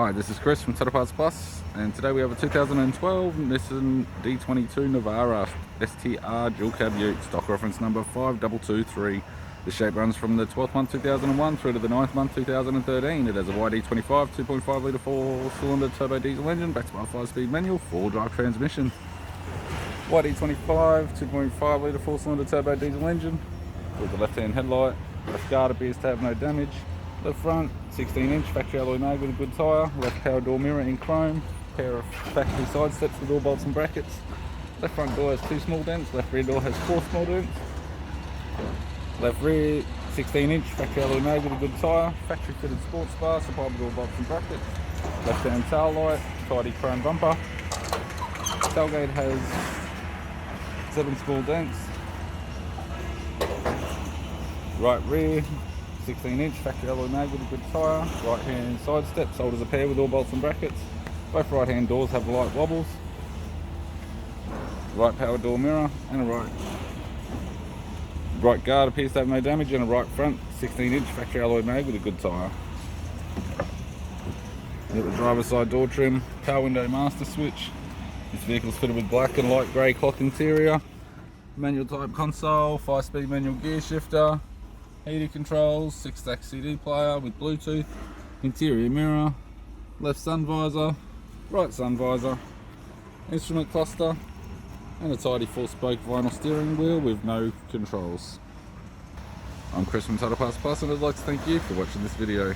Hi, this is Chris from Total Parts Plus, and today we have a 2012 Nissan D22 Navara STR dual cab ute, stock reference number 5223. The shape runs from the 12th month 2001 through to the 9th month 2013. It has a YD25 2.5 litre 4-cylinder turbo diesel engine backed by a 5-speed manual 4-drive transmission. YD25 2.5 litre 4-cylinder turbo diesel engine with the left-hand headlight. Left guard appears to have no damage. Left front 16-inch factory alloy mag with a good tyre. Left power door mirror in chrome. Pair of factory side steps with all bolts and brackets. Left front door has 2 small dents. Left rear door has 4 small dents. Left rear 16-inch factory alloy mag with a good tyre. Factory fitted sports bar supplied with all bolts and brackets. Left hand tail light, tidy chrome bumper. Tailgate has 7 small dents. Right rear 16-inch factory alloy mag with a good tyre. Right hand side steps sold as a pair with all bolts and brackets. Both right hand doors have light wobbles. Right power door mirror and a right guard appears to have no damage, and a right front 16-inch factory alloy mag with a good tyre. Got the driver's side door trim, power window master switch. This vehicle is fitted with black and light grey cloth interior. Manual type console, 5-speed manual gear shifter. Heater controls, 6-stack CD player with Bluetooth, interior mirror, left sun visor, right sun visor, instrument cluster, and a tidy 4-spoke vinyl steering wheel with no controls. I'm Chris from Total Parts Plus, and I'd like to thank you for watching this video.